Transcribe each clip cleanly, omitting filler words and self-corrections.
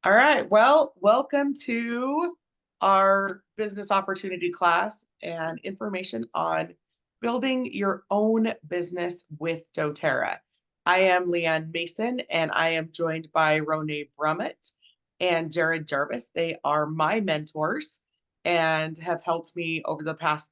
All right. Well, welcome to our business opportunity class and information on building your own business with doTERRA. I am Leanne Mason, and I am joined by Ronai Brumett and Jared Jarvis. They are my mentors and have helped me over the past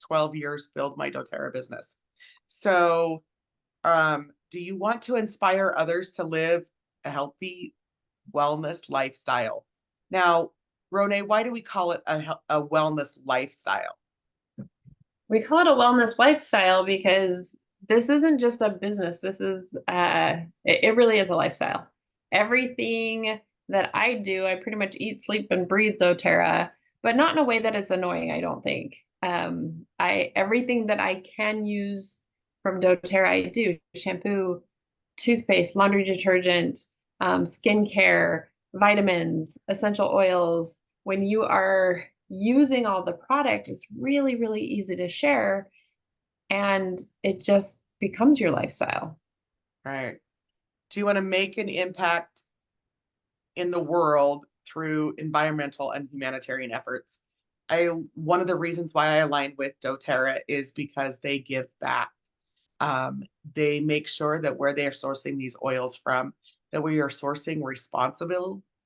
12 years build my doTERRA business. So, do you want to inspire others to live a healthy wellness lifestyle? Now, Ronai, why do we call it a wellness lifestyle? We call it a wellness lifestyle because this isn't just a business. This is it really is a lifestyle. Everything that I do, I pretty much eat, sleep, and breathe doTERRA, but not in a way that is annoying, I don't think. I everything that I can use from doTERRA, I do. Shampoo, toothpaste, laundry detergent, skincare, vitamins, essential oils. When you are using all the product, it's really, really easy to share, and it just becomes your lifestyle. Right. Do you want to make an impact in the world through environmental and humanitarian efforts? One of the reasons why I align with doTERRA is because they give back. They make sure that where they are sourcing these oils from, that we are sourcing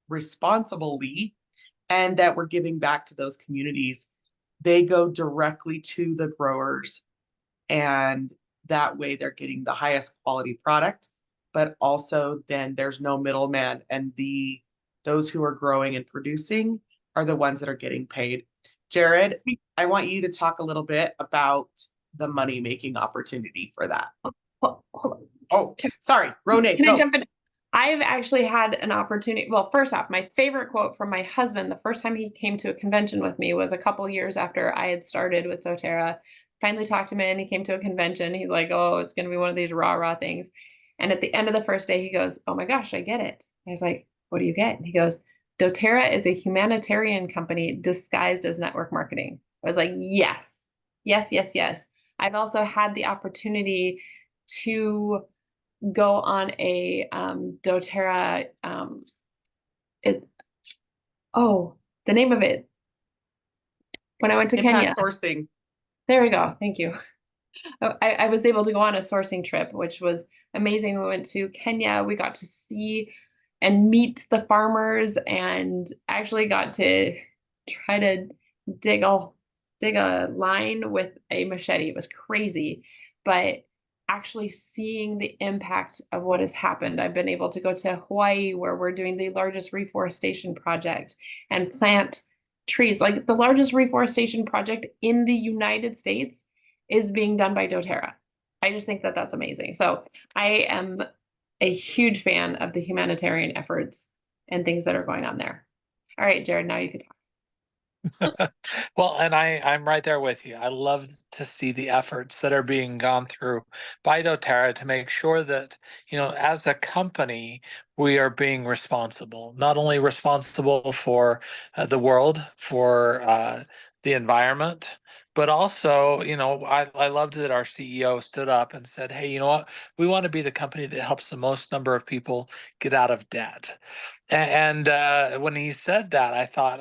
responsibly, and that we're giving back to those communities. They go directly to the growers, and that way they're getting the highest quality product, but also then there's no middleman, and those who are growing and producing are the ones that are getting paid. Jared, I want you to talk a little bit about the money making opportunity for that. Hold on. Oh, sorry, Ronai, Can I go. jump in? I've actually had an opportunity. Well, first off, my favorite quote from my husband the first time he came to a convention with me was a couple years after I had started with doTERRA. Finally talked him in. He came to a convention. He's like, "Oh, it's going to be one of these rah-rah things." And at the end of the first day, he goes, "Oh my gosh, I get it." I was like, "What do you get?" And he goes, "doTERRA is a humanitarian company disguised as network marketing." I was like, "Yes, yes, yes, yes." I've also had the opportunity to go on a doTERRA it the name of it when I went to Kenya. Impact sourcing. There we go. Thank you. I was able to go on a sourcing trip, which was amazing. We went to Kenya. We got to see and meet the farmers, and actually got to try to dig a line with a machete. It was crazy, but actually seeing the impact of what has happened. I've been able to go to Hawaii, where we're doing the largest reforestation project and plant trees. Like, the largest reforestation project in the United States is being done by doTERRA. I just think that that's amazing. So I am a huge fan of the humanitarian efforts and things that are going on there. All right, Jared, now you can talk. Well, and I'm right there with you. I love to see the efforts that are being gone through by doTERRA to make sure that, as a company, we are being responsible, not only responsible for the world, for the environment, but also, I loved that our CEO stood up and said, "Hey, you know what? We want to be the company that helps the most number of people get out of debt." And when he said that, I thought,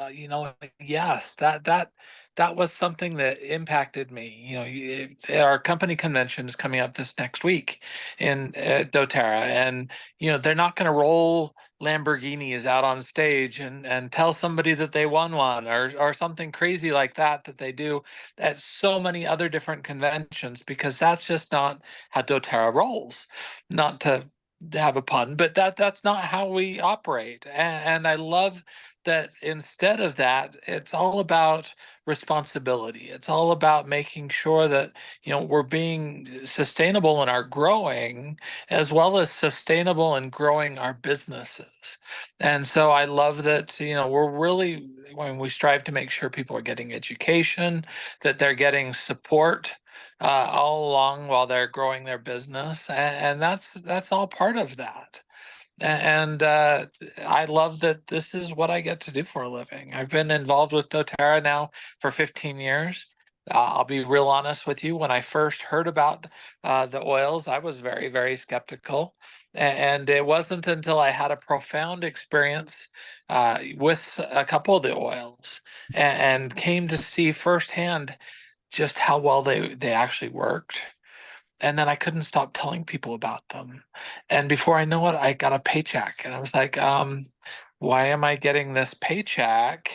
yes, that was something that impacted me. Our company convention is coming up this next week in doTERRA, and they're not going to roll Lamborghinis out on stage and tell somebody that they won one, or something crazy like that they do at so many other different conventions, because that's just not how doTERRA rolls. Not to have a pun, but that's not how we operate. And I love that instead of that, it's all about responsibility. It's all about making sure that, we're being sustainable in our growing, as well as sustainable in growing our businesses. And so I love that, we're really, when we strive to make sure people are getting education, that they're getting support all along while they're growing their business, and that's all part of that. And I love that this is what I get to do for a living. I've been involved with doTERRA now for 15 years. I'll be real honest with you. When I first heard about the oils, I was very, very skeptical. And it wasn't until I had a profound experience with a couple of the oils and came to see firsthand just how well they actually worked. And then I couldn't stop telling people about them. And before I know it, I got a paycheck. And I was like, why am I getting this paycheck?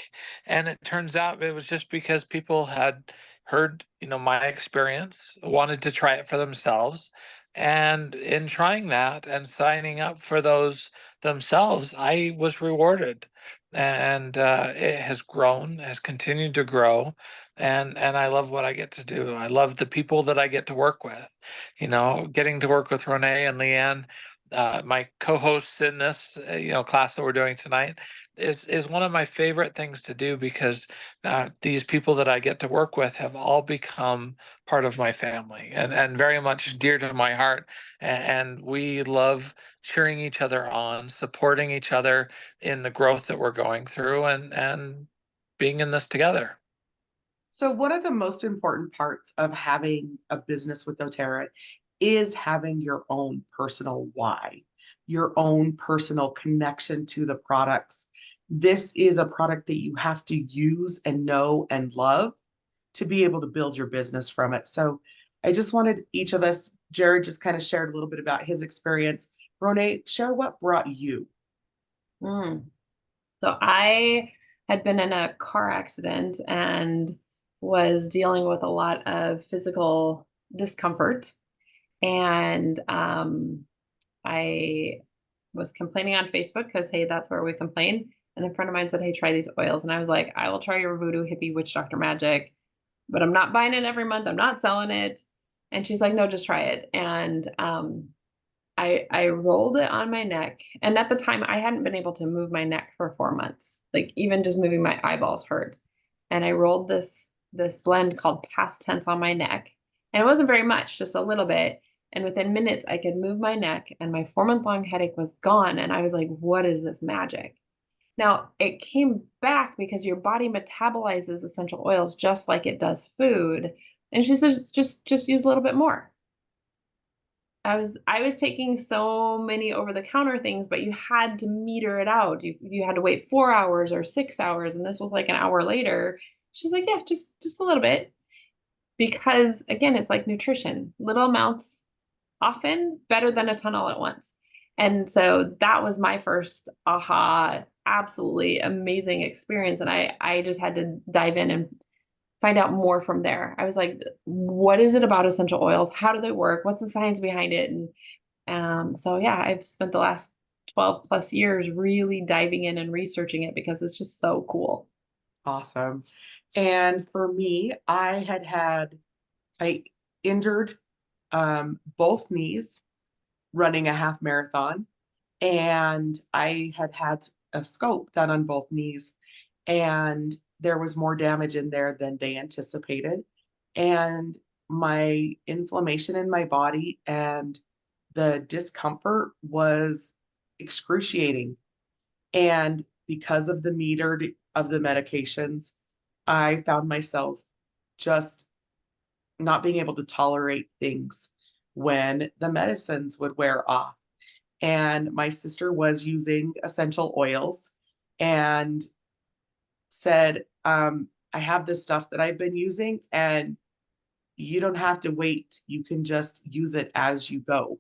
And it turns out it was just because people had heard, my experience, wanted to try it for themselves. And in trying that and signing up for those themselves, I was rewarded. And it has grown, has continued to grow. And I love what I get to do. I love the people that I get to work with. Getting to work with Ronai and Leanne, my co-hosts in this, class that we're doing tonight, is one of my favorite things to do because these people that I get to work with have all become part of my family and very much dear to my heart. And we love cheering each other on, supporting each other in the growth that we're going through, and being in this together. So one of the most important parts of having a business with doTERRA is having your own personal why, your own personal connection to the products. This is a product that you have to use and know and love to be able to build your business from it. So I just wanted each of us, Jared just kind of shared a little bit about his experience. Ronai, share what brought you. Mm. So I had been in a car accident and was dealing with a lot of physical discomfort. And I was complaining on Facebook because, hey, that's where we complain. And a friend of mine said, hey, try these oils. And I was like, I will try your voodoo hippie witch doctor magic, but I'm not buying it every month. I'm not selling it. And she's like, no, just try it. And I rolled it on my neck. And at the time, I hadn't been able to move my neck for 4 months. Like even just moving my eyeballs hurt. And I rolled this blend called Past Tense on my neck. And it wasn't very much, just a little bit. And within minutes, I could move my neck and my 4-month-long headache was gone. And I was like, what is this magic? Now, it came back because your body metabolizes essential oils just like it does food. And she says, just use a little bit more. I was taking so many over-the-counter things, but you had to meter it out. You had to wait 4 hours or 6 hours, and this was like an hour later. She's like, yeah, just a little bit. Because again, it's like nutrition. Little amounts often better than a ton all at once. And so that was my first aha, absolutely amazing experience. And I just had to dive in and find out more from there. I was like, what is it about essential oils? How do they work? What's the science behind it? And so yeah, I've spent the last 12 plus years really diving in and researching it because it's just so cool. Awesome. And for me, I injured both knees running a half marathon, and I had a scope done on both knees, and there was more damage in there than they anticipated. And my inflammation in my body and the discomfort was excruciating. And because of the meter of the medications, I found myself just not being able to tolerate things when the medicines would wear off. And my sister was using essential oils and said, I have this stuff that I've been using, and you don't have to wait. You can just use it as you go.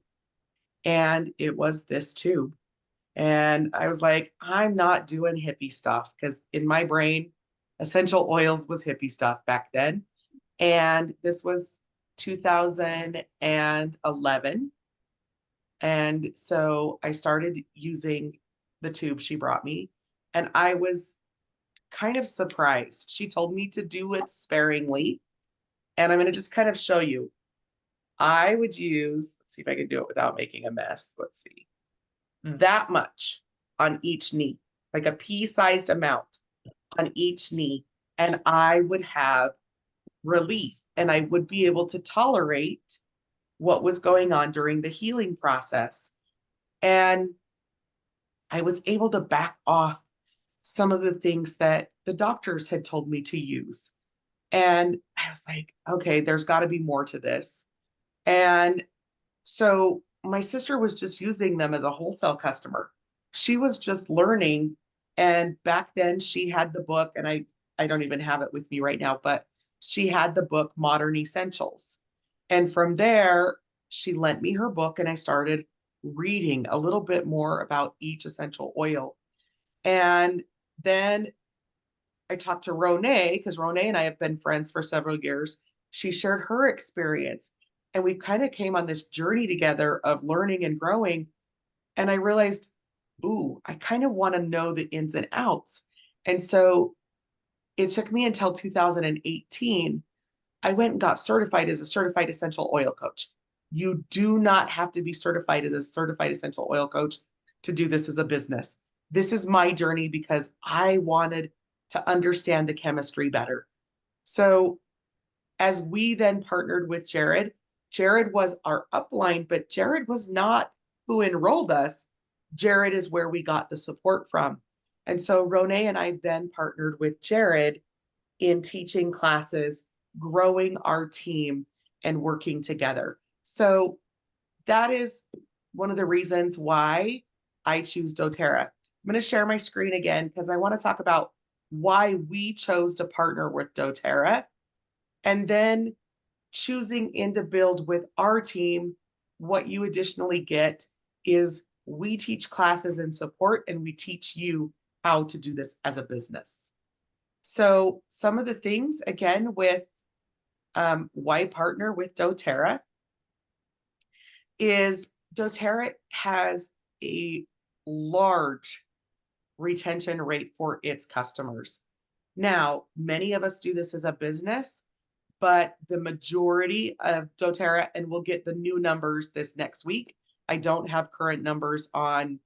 And it was this tube. And I was like, I'm not doing hippie stuff because in my brain, essential oils was hippie stuff back then. And this was 2011. And so I started using the tube she brought me, and I was kind of surprised. She told me to do it sparingly, and I'm going to just kind of show you. I would use, let's see if I can do it without making a mess. Let's see, that much on each knee, like a pea-sized amount on each knee, and I would have relief, and I would be able to tolerate what was going on during the healing process. And I was able to back off some of the things that the doctors had told me to use. And I was like, okay, there's got to be more to this. And so my sister was just using them as a wholesale customer. She was just learning. And back then she had the book, and I don't even have it with me right now, but she had the book Modern Essentials. And from there, she lent me her book and I started reading a little bit more about each essential oil. And then I talked to Ronai, because Ronai and I have been friends for several years. She shared her experience, and we kind of came on this journey together of learning and growing. And I realized, ooh, I kind of want to know the ins and outs. And so it took me until 2018. I went and got certified as a certified essential oil coach. You do not have to be certified as a certified essential oil coach to do this as a business. This is my journey because I wanted to understand the chemistry better. So as we then partnered with Jared, Jared was our upline, but Jared was not who enrolled us. Jared is where we got the support from. And so Ronai and I then partnered with Jared in teaching classes, growing our team, and working together. So that is one of the reasons why I choose doTERRA. I'm going to share my screen again because I want to talk about why we chose to partner with doTERRA, and then choosing in to build with our team. What you additionally get is we teach classes and support, and we teach you how to do this as a business. So some of the things, again, with why partner with doTERRA is doTERRA has a large retention rate for its customers. Now, many of us do this as a business, but the majority of doTERRA, and we'll get the new numbers this next week. I don't have current numbers on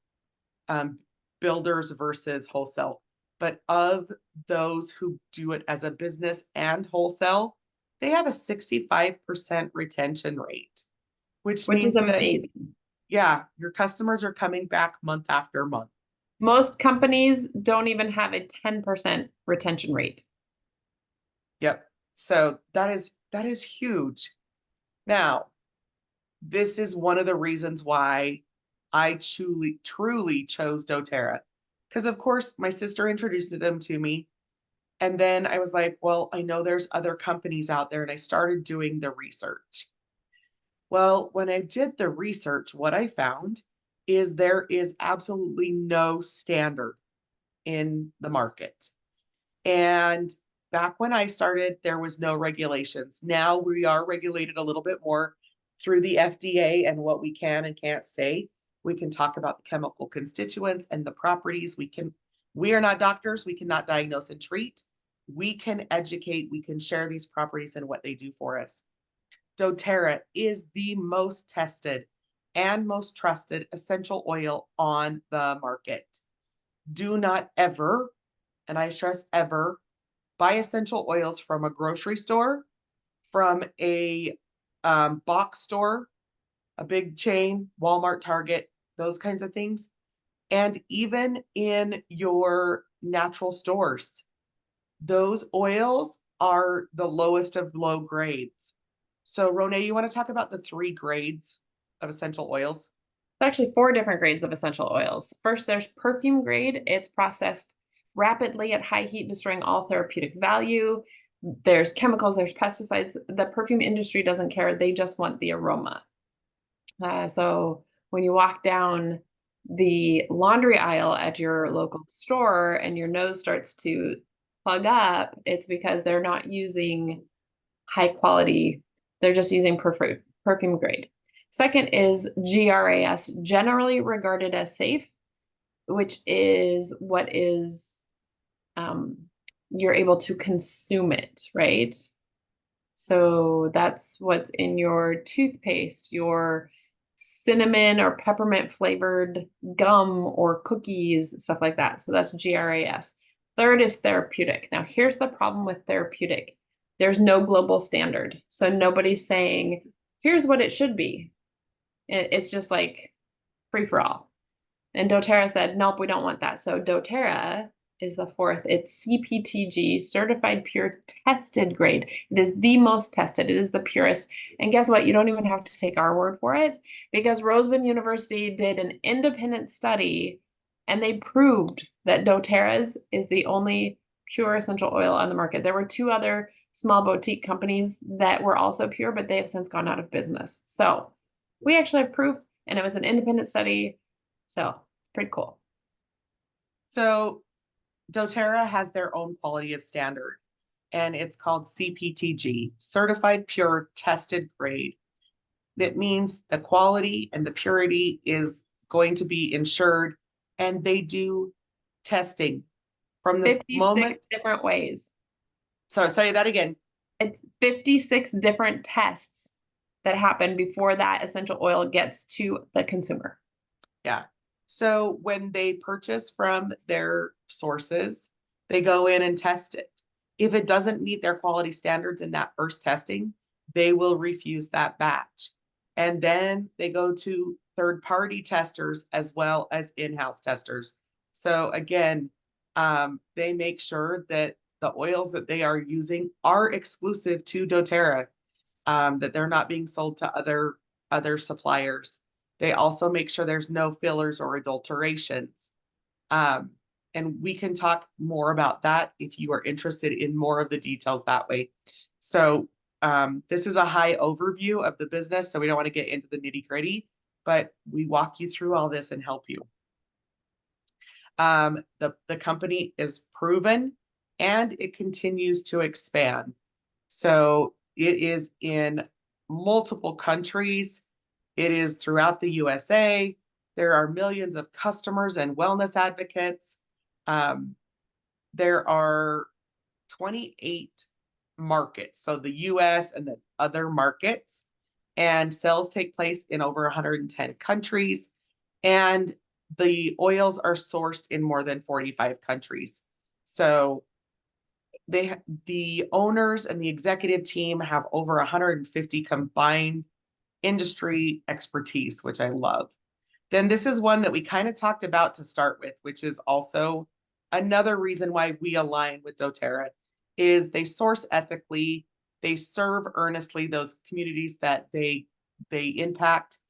builders versus wholesale, but of those who do it as a business and wholesale, they have a 65% retention rate, which which is means that, amazing. yeah, your customers are coming back month after month. Most companies don't even have a 10% retention rate. Yep. So that is huge. Now, this is one of the reasons why I truly chose doTERRA. Because of course, my sister introduced them to me. And then I was like, well, I know there's other companies out there, and I started doing the research. Well, when I did the research, what I found is there is absolutely no standard in the market. And back when I started, there was no regulations. Now we are regulated a little bit more through the FDA and what we can and can't say. We can talk about the chemical constituents and the properties. We are not doctors. We cannot diagnose and treat. We can educate. We can share these properties and what they do for us. doTERRA is the most tested and most trusted essential oil on the market. Do not ever, and I stress ever, buy essential oils from a grocery store, from a box store, a big chain, Walmart, Target, those kinds of things, and even in your natural stores. Those oils are the lowest of low grades. So Ronai, you want to talk about the 3 grades of essential oils? There's actually 4 different grades of essential oils. First, there's perfume grade. It's processed rapidly at high heat, destroying all therapeutic value. There's chemicals, there's pesticides. The perfume industry doesn't care. They just want the aroma. So when you walk down the laundry aisle at your local store and your nose starts to plug up, it's because they're not using high quality. They're just using perfume grade. Second is GRAS, generally regarded as safe, which is what is you're able to consume it, right? So that's what's in your toothpaste, your cinnamon or peppermint flavored gum or cookies, stuff like that. So that's GRAS. Third is therapeutic. Now, here's the problem with therapeutic. There's no global standard. So nobody's saying, here's what it should be. It's just like free for all. And doTERRA said, nope, we don't want that. So doTERRA is the fourth. It's CPTG, certified pure tested grade. It is the most tested. It is the purest. And guess what? You don't even have to take our word for it, because Roseman University did an independent study and they proved that doTERRA's is the only pure essential oil on the market. There were two other small boutique companies that were also pure, but they have since gone out of business. So we actually have proof, and it was an independent study. So pretty cool. So doTERRA has their own quality of standard, and it's called CPTG, Certified Pure Tested Grade. That means the quality and the purity is going to be ensured, and they do testing from the 56 moment. different ways. So say that again. It's 56 different tests that happen before that essential oil gets to the consumer. Yeah. So when they purchase from their sources, they go in and test it. If it doesn't meet their quality standards in that first testing, they will refuse that batch. And then they go to third-party testers as well as in-house testers. So again, they make sure that the oils that they are using are exclusive to doTERRA, that they're not being sold to other suppliers. They also make sure there's no fillers or adulterations. And we can talk more about that if you are interested in more of the details that way. So this is a high overview of the business, so we don't want to get into the nitty-gritty, but we walk you through all this and help you. The company is proven and it continues to expand. So it is in multiple countries. It is throughout the USA. There are millions of customers and wellness advocates. There are 28 markets, so the US and the other markets, and sales take place in over 110 countries, and the oils are sourced in more than 45 countries. So the owners and the executive team have over 150 combined industry expertise, which I love. Then this is one that we kind of talked about to start with, which is also another reason why we align with doTERRA, is they source ethically, they serve earnestly those communities that they impact,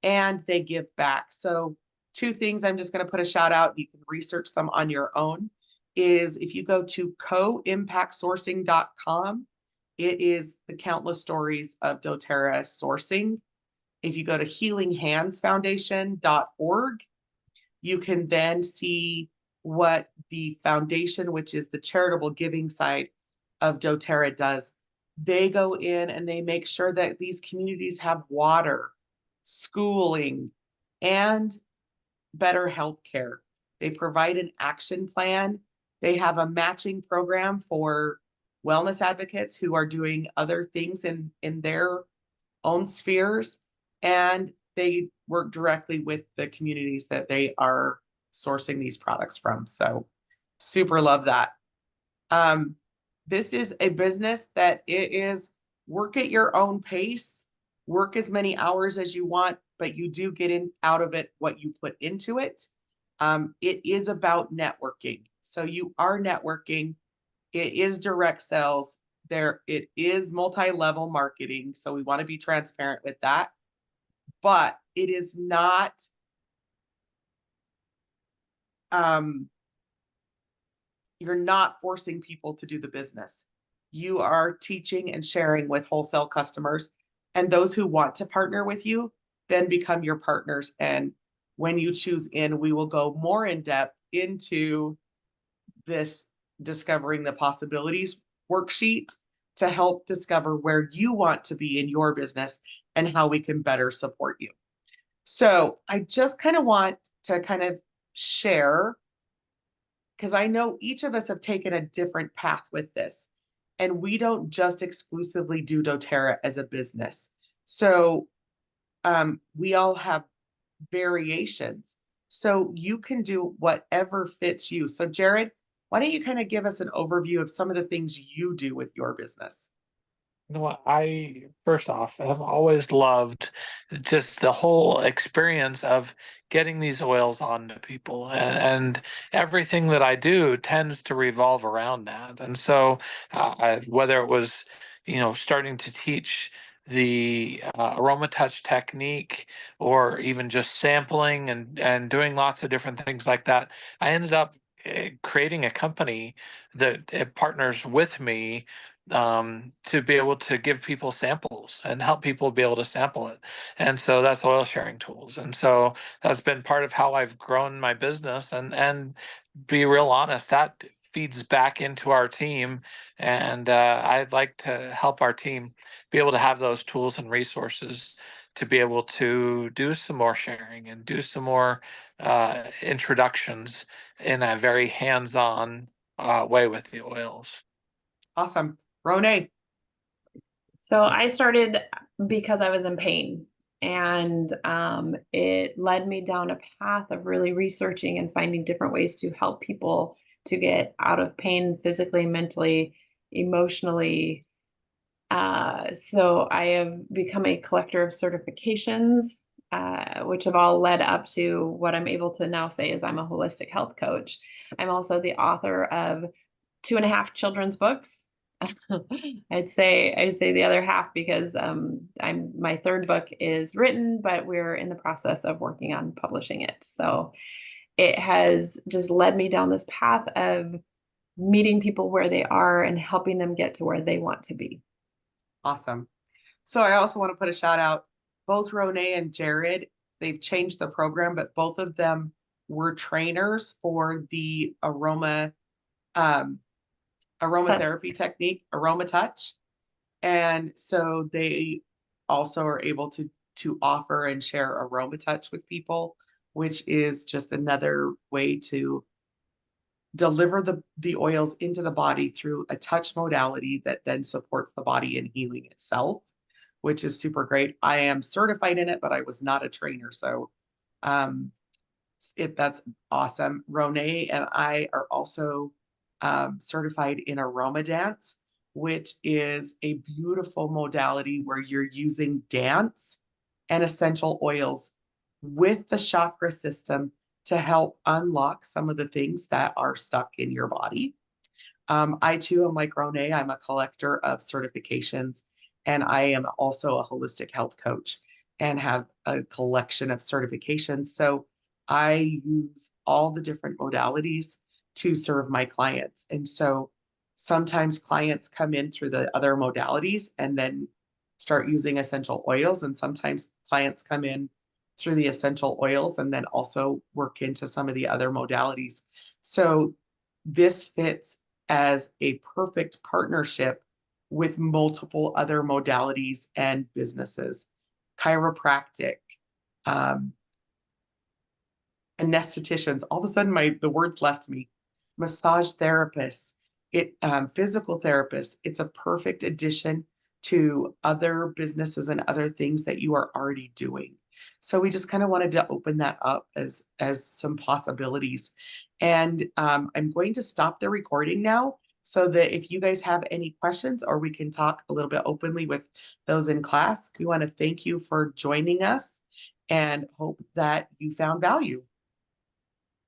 and they give back. So two things I'm just going to put a shout out, you can research them on your own, is if you go to coimpactsourcing.com, it is the countless stories of doTERRA sourcing. If you go to healinghandsfoundation.org, you can then see what the foundation, which is the charitable giving side of doTERRA, does. They go in and they make sure that these communities have water, schooling, and better health care. They provide an action plan. They have a matching program for wellness advocates who are doing other things in their own spheres, and they work directly with the communities that they are sourcing these products from. So super love that. This is a business that it is work at your own pace, work as many hours as you want, but you do get out of it what you put into it. It is about networking. So you are networking. It is direct sales. It is multi-level marketing. So we want to be transparent with that. But it is not you're not forcing people to do the business. You are teaching and sharing with wholesale customers, and those who want to partner with you then become your partners. And when you choose in, we will go more in depth into this discovering the possibilities worksheet to help discover where you want to be in your business and how we can better support you. So I just kind of want to kind of share, because I know each of us have taken a different path with this, and we don't just exclusively do doTERRA as a business. So we all have variations. So you can do whatever fits you. So Jared, why don't you kind of give us an overview of some of the things you do with your business? You know what? I first off have always loved just the whole experience of getting these oils onto people, and everything that I do tends to revolve around that. And so, whether it was, starting to teach the aroma touch technique, or even just sampling and doing lots of different things like that, I ended up creating a company that partners with me to be able to give people samples and help people be able to sample it. And so that's oil sharing tools. And so that's been part of how I've grown my business, and be real honest, that feeds back into our team. And I'd like to help our team be able to have those tools and resources to be able to do some more sharing and do some more introductions in a very hands-on way with the oils. Awesome. Ronai. So I started because I was in pain, and it led me down a path of really researching and finding different ways to help people to get out of pain physically, mentally, emotionally. So I have become a collector of certifications, which have all led up to what I'm able to now say is I'm a holistic health coach. I'm also the author of 2.5 children's books. I'd say the other half because my third book is written, but we're in the process of working on publishing it. So it has just led me down this path of meeting people where they are and helping them get to where they want to be. Awesome. So I also want to put a shout out, both Ronai and Jared, they've changed the program, but both of them were trainers for the um, aromatherapy technique, Aroma Touch. And so they also are able to offer and share Aroma Touch with people, which is just another way to deliver the oils into the body through a touch modality that then supports the body in healing itself, which is super great. I am certified in it, but I was not a trainer. So um, that's awesome. Ronai and I are also certified in aroma dance, which is a beautiful modality where you're using dance and essential oils with the chakra system to help unlock some of the things that are stuck in your body. I too am like Ronai. I'm a collector of certifications, and I am also a holistic health coach and have a collection of certifications. So I use all the different modalities to serve my clients. And so sometimes clients come in through the other modalities and then start using essential oils. And sometimes clients come in through the essential oils and then also work into some of the other modalities. So this fits as a perfect partnership with multiple other modalities and businesses, chiropractic, um, anestheticians. All of a sudden, the words left me. Massage therapists, physical therapists. It's a perfect addition to other businesses and other things that you are already doing. So we just kind of wanted to open that up as some possibilities. And I'm going to stop the recording now so that if you guys have any questions or we can talk a little bit openly with those in class, we want to thank you for joining us and hope that you found value.